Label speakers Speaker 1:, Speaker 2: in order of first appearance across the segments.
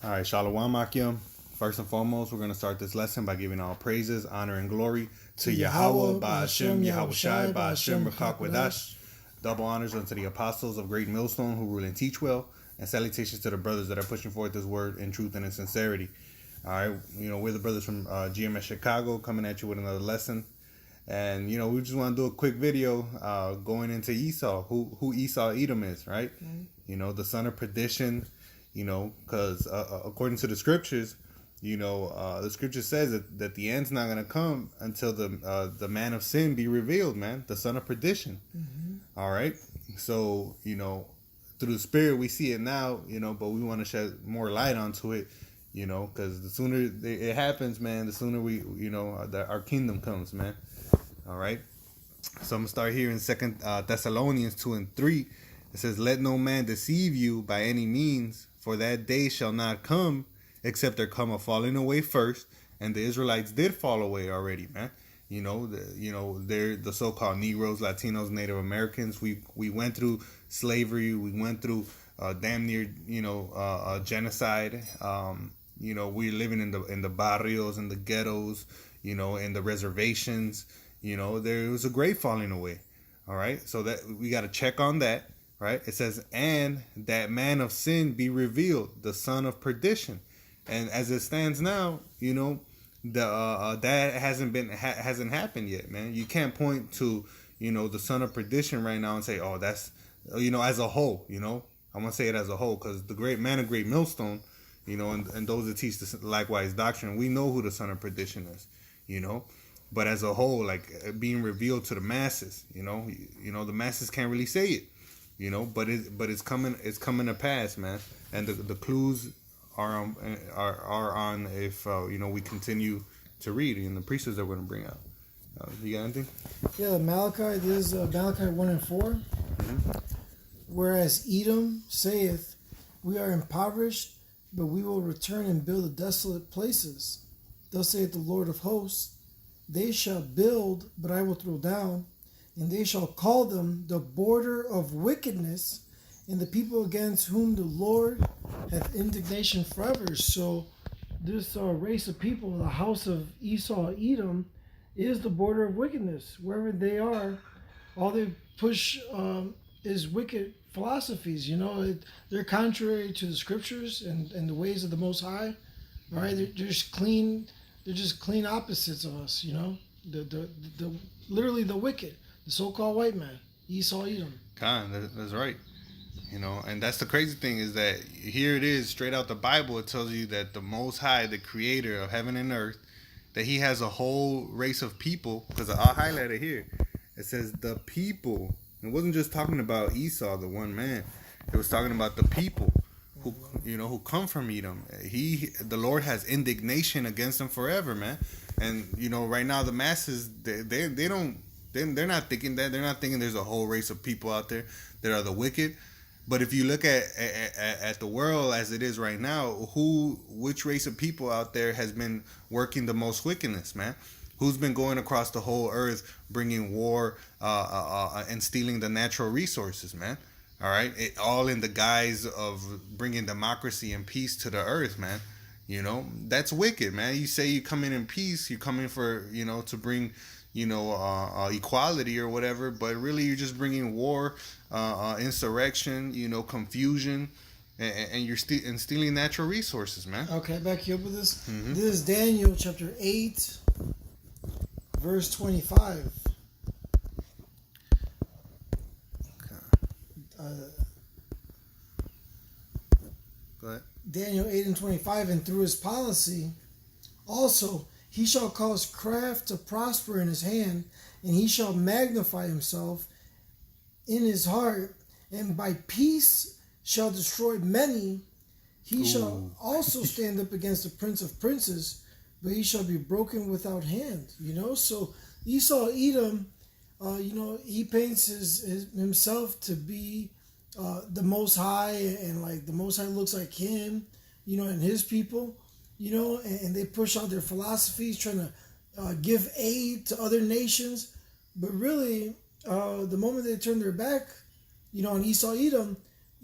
Speaker 1: All right, Shalom Akim. First and foremost, we're going to start this lesson by giving all praises, honor, and glory to Yahweh, Ba'ashem, Yahweh Shai, Ba'ashem, Rakak Wadash. Double honors unto the apostles of Great Millstone who rule and teach well, and salutations to the brothers that are pushing forth this word in truth and in sincerity. All right, we're the brothers from GMS Chicago coming at you with another lesson. And, we just want to do a quick video going into Esau, who Esau Edom is, right? Mm-hmm. The son of perdition, because according to the scriptures, the scripture says that the end's not going to come until the man of sin be revealed, man, the son of perdition. Mm-hmm. All right. So, through the spirit, we see it now, but we want to shed more light onto it, because the sooner it happens, man, the sooner our kingdom comes, man. All right. So I'm going to start here in 2 Thessalonians 2:3. It says, "Let no man deceive you by any means, for that day shall not come, except there come a falling away first." And the Israelites did fall away already, man. They're the so-called Negroes, Latinos, Native Americans. We went through slavery. We went through damn near, genocide. We're living in the barrios, in the ghettos, in the reservations. There was a great falling away. All right. So that we got to check on that. Right. It says, "And that man of sin be revealed, the son of perdition." And as it stands now, that hasn't happened yet, man. You can't point to, the son of perdition right now and say, "Oh, that's, as a whole, I'm going to say it as a whole," because the great man of Great Millstone, and those that teach the likewise doctrine, we know who the son of perdition is, but as a whole, like being revealed to the masses, the masses can't really say it, but it's coming to pass, man. And the clues are on if we continue to read in the precepts that we're going to bring out. You got anything?
Speaker 2: Yeah, Malachi. This is Malachi 1:4. Mm-hmm. "Whereas Edom saith, We are impoverished, but we will return and build the desolate places. Thus saith the Lord of hosts, They shall build, but I will throw down, and they shall call them the border of wickedness, and the people against whom the Lord hath indignation forever." So this race of people, the house of Esau, Edom, is the border of wickedness. Wherever they are, all they push is wicked philosophies. They're contrary to the scriptures and the ways of the Most High. All right, they're just clean. They're just clean opposites of us. The literally the wicked, the so-called white man, Esau, Edom.
Speaker 1: That's right. And that's the crazy thing is that here it is straight out the Bible. It tells you that the Most High, the creator of heaven and earth, that he has a whole race of people, because I'll highlight it here. It says the people. It wasn't just talking about Esau, the one man. It was talking about the people who come from Edom. The Lord has indignation against them forever, man. And, right now the masses, they're not thinking that. They're not thinking there's a whole race of people out there that are the wicked. But if you look at the world as it is right now, which race of people out there has been working the most wickedness, man? Who's been going across the whole earth, bringing war and stealing the natural resources, man? All right, all in the guise of bringing democracy and peace to the earth, man. That's wicked, man. You say you come in peace, you're coming for to bring equality or whatever, but really you're just bringing war, insurrection, confusion, and you're stealing natural resources, man.
Speaker 2: Okay, back you up with this.
Speaker 1: Mm-hmm.
Speaker 2: This is Daniel chapter 8, verse 25.
Speaker 1: Go ahead.
Speaker 2: Daniel 8:25, "And through his policy also he shall cause craft to prosper in his hand, and he shall magnify himself in his heart, and by peace shall destroy many. He shall also stand up against the prince of princes, but he shall be broken without hand." So Esau, Edom, he paints himself to be the Most High, and like the Most High looks like him, and his people, and they push out their philosophies, trying to give aid to other nations. But really, the moment they turn their back, on Esau, Edom,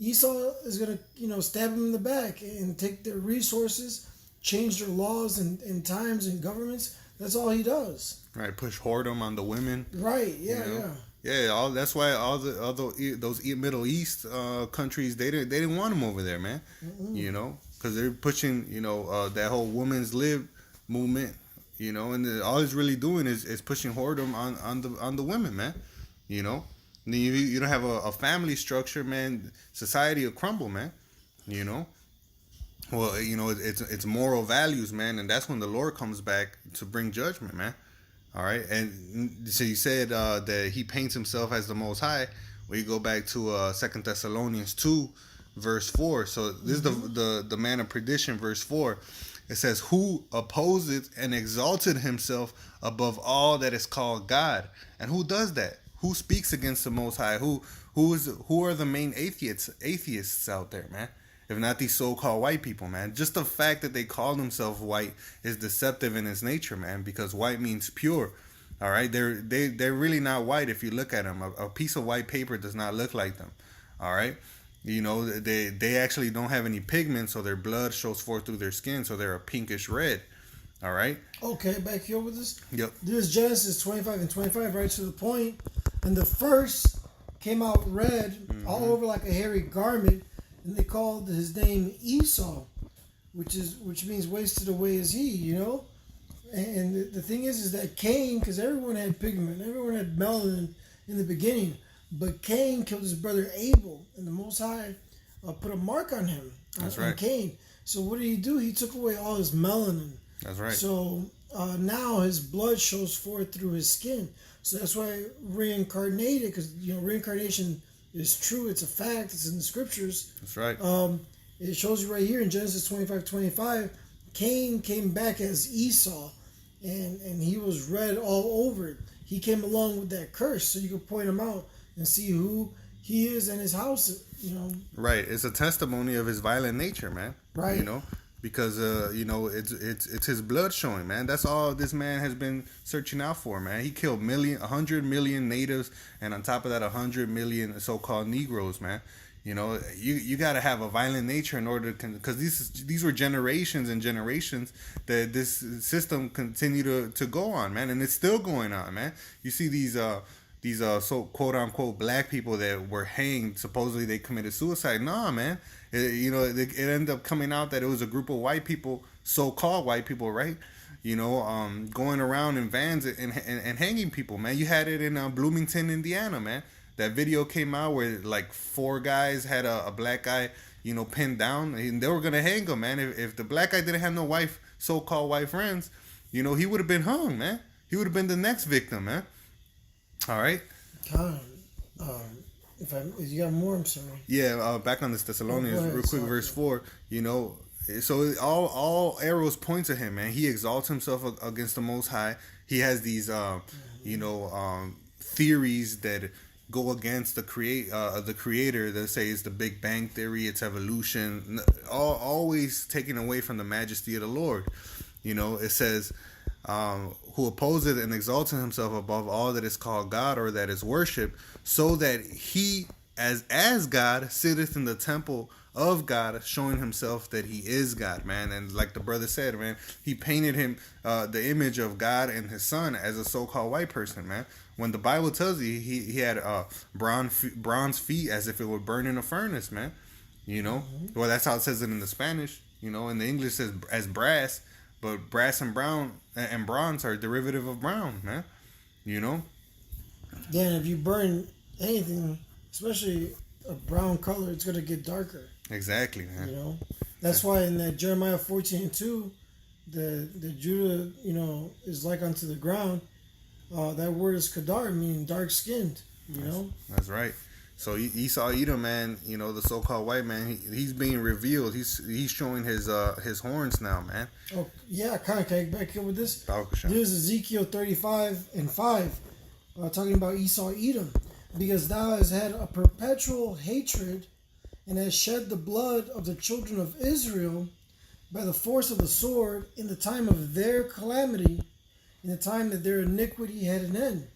Speaker 2: Esau is going to, stab him in the back and take their resources, change their laws and times and governments. That's all he does.
Speaker 1: Right, push whoredom on the women.
Speaker 2: Right, yeah,
Speaker 1: you know?
Speaker 2: yeah.
Speaker 1: Yeah, that's why all those Middle East countries they didn't want him over there, man. Mm-hmm. You know, because they're pushing that whole women's lib movement. You know, and all it's really doing is pushing whoredom on the women, man. You know, and you don't have a family structure, man. Society will crumble, man. You know. Well, it's moral values, man, and that's when the Lord comes back to bring judgment, man. All right, and so you said that he paints himself as the Most High. Well, you go back to 2 Thessalonians 2, verse 4. So this is the man of perdition, verse 4. It says, "Who opposes and exalted himself above all that is called God." And who does that? Who speaks against the Most High? Who are the main atheists out there, man? If not these so-called white people, man. Just the fact that they call themselves white is deceptive in its nature, man, because white means pure. All right, they're really not white if you look at them. A piece of white paper does not look like them. All right, they actually don't have any pigment, so their blood shows forth through their skin, so they're a pinkish red. All right.
Speaker 2: Okay, back here with this.
Speaker 1: Yep.
Speaker 2: This is Genesis 25 and 25, right to the point. And the first came out red, all over like a hairy garment. And they called his name Esau, which means wasted away is he, And the thing is that Cain, because everyone had pigment, everyone had melanin in the beginning, but Cain killed his brother Abel, and the Most High put a mark on him, on Cain. So what did he do? He took away all his melanin.
Speaker 1: That's right.
Speaker 2: So now his blood shows forth through his skin. So that's why reincarnated, because reincarnation is true. It's a fact. It's in the scriptures.
Speaker 1: That's right.
Speaker 2: It shows you right here in Genesis 25:25. Cain came back as Esau, and he was red all over it. He came along with that curse, so you could point him out and see who he is and his house.
Speaker 1: Right. It's a testimony of his violent nature, man.
Speaker 2: Right.
Speaker 1: Because it's his blood showing, man. That's all this man has been searching out for, man. He killed 100 million natives, and on top of that, 100 million so-called Negroes, man. You got to have a violent nature in order to, because these were generations and generations that this system continued to go on, man, and it's still going on, man. You see these so quote unquote black people that were hanged, supposedly they committed suicide. Nah, man. It ended up coming out that it was a group of white people, so-called white people, right? Going around in vans and hanging people, man. You had it in Bloomington, Indiana, man. That video came out where like 4 guys had a black guy, pinned down, and they were gonna hang him, man. If the black guy didn't have no so-called white friends, he would have been hung, man. He would have been the next victim, man. All right.
Speaker 2: If you got more, I'm sorry.
Speaker 1: Yeah, back on this Thessalonians, real quick, verse 4. So all arrows point to him, man. He exalts himself against the Most High. He has these, theories that go against the creator. That say it's the Big Bang theory, it's evolution. Always taken away from the majesty of the Lord. It says, who opposes and exalts himself above all that is called God or that is worship, so that he as God sitteth in the temple of God, showing himself that he is God, man. And like the brother said, man, he painted him the image of God and his son as a so-called white person, man. When the Bible tells you he had bronze feet as if it would burn in a furnace, man. Well, that's how it says it in the Spanish. In the English it says as brass. But brass and bronze are derivative of brown, man.
Speaker 2: Yeah, and if you burn anything, especially a brown color, it's gonna get darker.
Speaker 1: Exactly, man.
Speaker 2: That's why in that Jeremiah 14:2, the Judah, is like unto the ground. That word is kadar, meaning dark skinned.
Speaker 1: That's right. So Esau Edom, man, the so-called white man, he's being revealed. He's showing his horns now, man.
Speaker 2: Oh yeah, can I back here with this?
Speaker 1: This
Speaker 2: is Ezekiel 35:5, talking about Esau Edom, because thou hast had a perpetual hatred, and hast shed the blood of the children of Israel by the force of the sword in the time of their calamity, in the time that their iniquity had an end.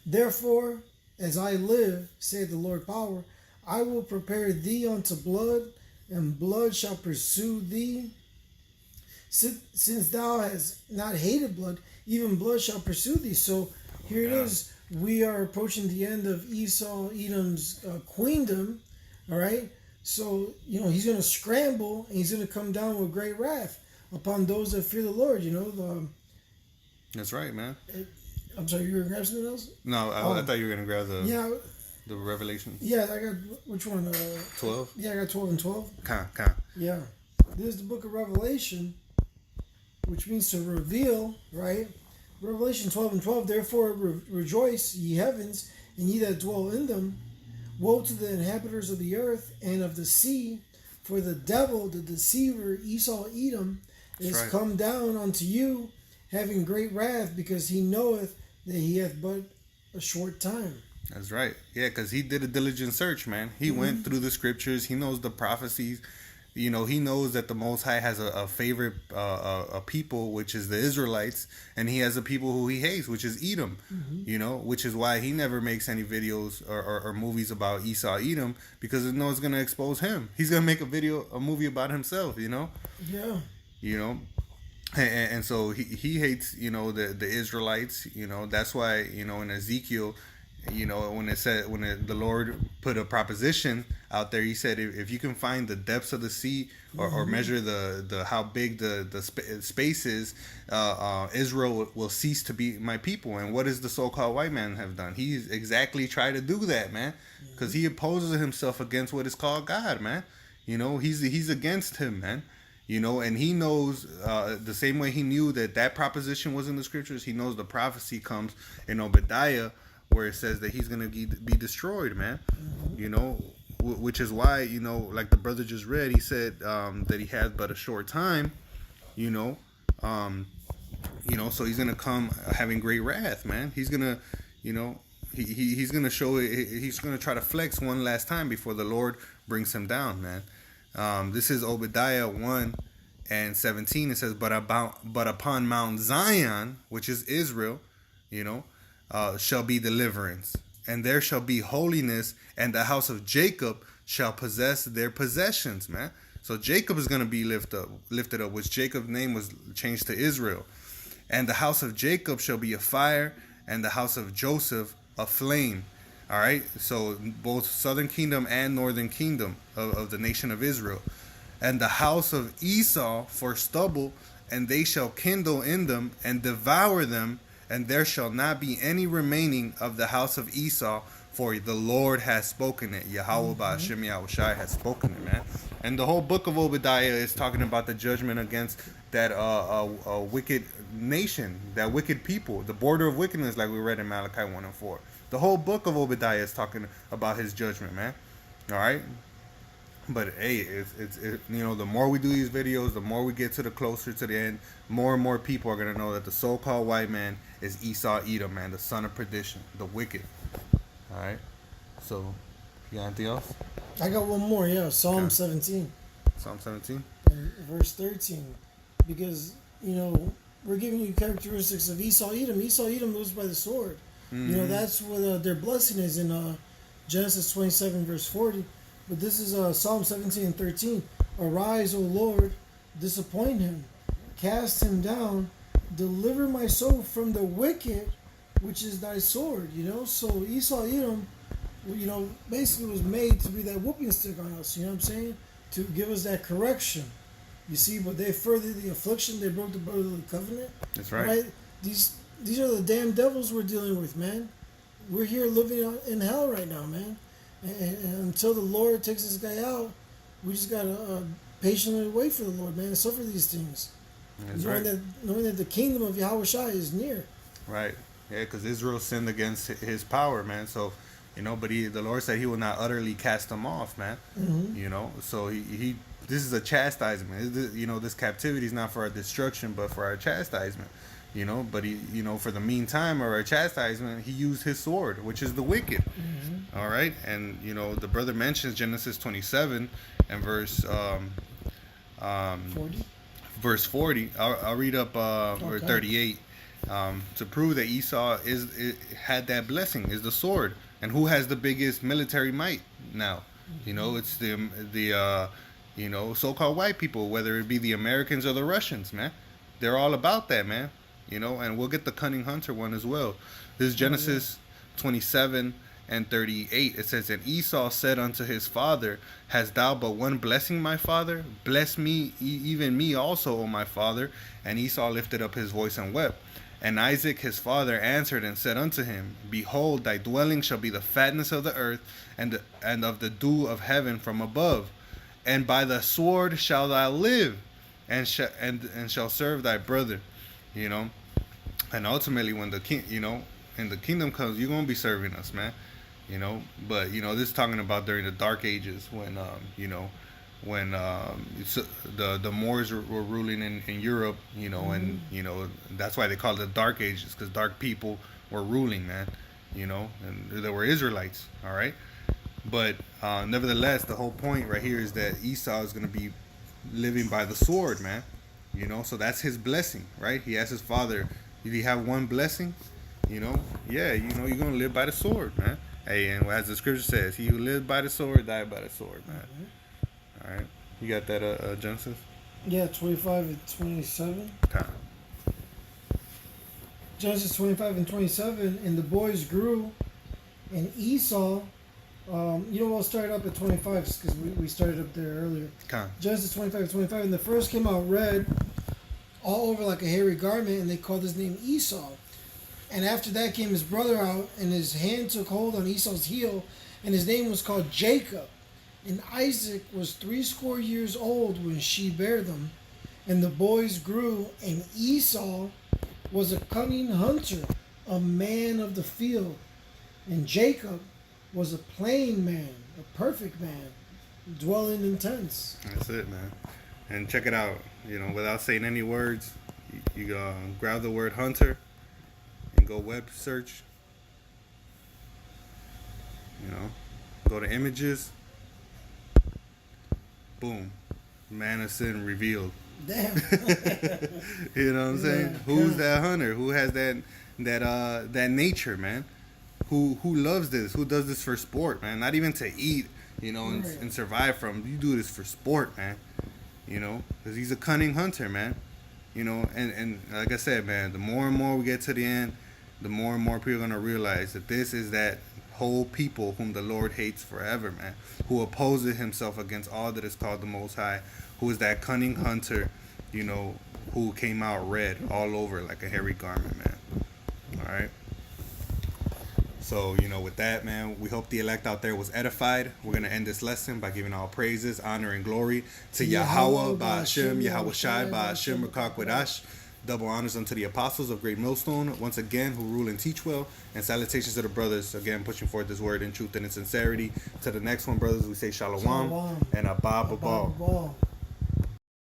Speaker 2: Therefore, as I live, saith the Lord power, I will prepare thee unto blood, and blood shall pursue thee. Since thou hast not hated blood, even blood shall pursue thee. So here it is. We are approaching the end of Esau, Edom's queendom. All right. So, he's going to scramble and he's going to come down with great wrath upon those that fear the Lord.
Speaker 1: That's right, man.
Speaker 2: I'm sorry, you were going to grab something else?
Speaker 1: No, I thought you were going to grab the Revelation.
Speaker 2: Yeah, I got, which one?
Speaker 1: 12?
Speaker 2: Yeah, I got 12 and 12.
Speaker 1: Kind.
Speaker 2: Yeah. This is the book of Revelation, which means to reveal, right? Revelation 12 and 12, therefore rejoice, ye heavens, and ye that dwell in them. Woe to the inhabitants of the earth and of the sea, for the devil, the deceiver, Esau, Edom, is come down unto you, having great wrath, because he knoweth that he hath but a short time.
Speaker 1: That's right. Yeah, because he did a diligent search, man. He went through the scriptures. He knows the prophecies. He knows that the Most High has a favorite a people, which is the Israelites, and he has a people who he hates, which is Edom. Which is why he never makes any videos or movies about Esau, Edom, because he knows it's gonna expose him. He's gonna make a movie about himself.
Speaker 2: Yeah.
Speaker 1: And so he hates the Israelites. That's why in Ezekiel. When the Lord put a proposition out there, he said, if you can find the depths of the sea or measure the how big the space is, Israel will cease to be my people. And what does the so-called white man have done? He's exactly tried to do that, man, because he opposes himself against what is called God, man. He's against him, man. And he knows the same way he knew that proposition was in the scriptures. He knows the prophecy comes in Obadiah, where it says that he's going to be destroyed, man. Which is why, like the brother just read, he said that he had but a short time, so he's going to come having great wrath, man. He's going to, he's going to show it. He's going to try to flex one last time before the Lord brings him down, man. This is Obadiah 1:17. It says, but upon Mount Zion, which is Israel, shall be deliverance, and there shall be holiness, and the house of Jacob shall possess their possessions, man. So Jacob is going to be lifted up, which Jacob's name was changed to Israel. And the house of Jacob shall be a fire, and the house of Joseph a flame. All right, so both southern kingdom and northern kingdom of the nation of Israel. And the house of Esau for stubble, and they shall kindle in them and devour them, and there shall not be any remaining of the house of Esau, for the Lord has spoken it. Yahweh Ba'ashem Yahushai has spoken it, man. And the whole book of Obadiah is talking about the judgment against that wicked nation, that wicked people, the border of wickedness, like we read in Malachi 1:4. The whole book of Obadiah is talking about his judgment, man. All right. But hey, it's the more we do these videos, the more we get closer to the end, more and more people are gonna know that the so-called white man is Esau, Edom, man, the son of perdition, the wicked. All right. So, you got anything else?
Speaker 2: I got one more. Yeah, Psalm 17.
Speaker 1: Psalm 17.
Speaker 2: Verse 13, because we're giving you characteristics of Esau, Edom. Esau, Edom lives by the sword. That's what their blessing is in Genesis 27, verse 40. But this is Psalm 17 and 13. Arise, O Lord, disappoint him, cast him down, deliver my soul from the wicked, which is thy sword. So Esau, Edom, basically was made to be that whooping stick on us. You know what I'm saying? To give us that correction. You see, but they furthered the affliction. They broke the brotherly covenant.
Speaker 1: That's right.
Speaker 2: These are the damn devils we're dealing with, man. We're here living in hell right now, man. And until the Lord takes this guy out, we just gotta patiently wait for the Lord, man, and suffer these things.
Speaker 1: That's right.
Speaker 2: Knowing that the kingdom of Yahushua is near. Right.
Speaker 1: Yeah, because Israel sinned against his power, man. So, but the Lord said he will not utterly cast them off, man. So he this is a chastisement. This captivity is not for our destruction, but for our chastisement. But he, for the meantime of our chastisement, he used his sword, which is the wicked. All right. And, the brother mentions Genesis 27 and verse
Speaker 2: 40.
Speaker 1: Verse 40. I'll read up verse 38 to prove that Esau had that blessing, is the sword. And who has the biggest military might now? You know, it's the so-called white people, whether it be the Americans or the Russians, man. They're all about that, man. You know, and we'll get the cunning hunter one as well. This is Genesis 27 and 38. It says, and Esau said unto his father, hast thou but one blessing, my father? Bless me, even me also, O my father. And Esau lifted up his voice and wept. And Isaac his father answered and said unto him, behold, thy dwelling shall be the fatness of the earth, and of the dew of heaven from above. And by the sword shalt thou live, and shall serve thy brother. You know, and ultimately, when the king, and the kingdom comes, you're gonna be serving us, man. You know, but this is talking about during the Dark Ages when when the Moors were ruling in Europe, and that's why they call it the Dark Ages, because dark people were ruling, man. And there were Israelites, all right. But nevertheless, the whole point right here is that Esau is going to be living by the sword, man. So that's his blessing, right? He asked his father, "Did he have one blessing?" Yeah, you're going to live by the sword, man. Hey, and as the scripture says, he who lives by the sword, died by the sword, man. All right. You got that, Genesis?
Speaker 2: Yeah, 25 and 27.
Speaker 1: Time.
Speaker 2: Genesis 25 and 27. And the boys grew, and Esau, we'll start up at 25 because we started up there earlier.
Speaker 1: Time.
Speaker 2: Genesis 25 and 25. And the first came out red, all over like a hairy garment, and they called his name Esau. And after that came his brother out, and his hand took hold on Esau's heel, and his name was called Jacob. And Isaac was 80 years old when she bare them. And the boys grew, and Esau was a cunning hunter, a man of the field. And Jacob was a plain man, a perfect man, dwelling in tents.
Speaker 1: That's it, man. And check it out. Without saying any words, you grab the word hunter and go web search. Go to images. Boom. Man of sin revealed.
Speaker 2: Damn.
Speaker 1: You know what I'm saying?
Speaker 2: Yeah.
Speaker 1: Who's that hunter? Who has that nature, man? Who loves this? Who does this for sport, man? Not even to eat, and survive from. You do this for sport, man. Because he's a cunning hunter, man. And like I said, man, the more and more we get to the end, the more and more people are going to realize that this is that whole people whom the Lord hates forever, man, who opposes himself against all that is called the Most High, who is that cunning hunter, who came out red all over like a hairy garment, man. All right. So, with that, man, we hope the elect out there was edified. We're going to end this lesson by giving all praises, honor, and glory to Yahweh, Ba'ashem, Yahweh Shai, Ba'ashem, Rakak Wadash. Double honors unto the apostles of Great Millstone, once again, who rule and teach well. And salutations to the brothers, again, pushing forth this word in truth and in sincerity. To the next one, brothers, we say shalom. And abba babal.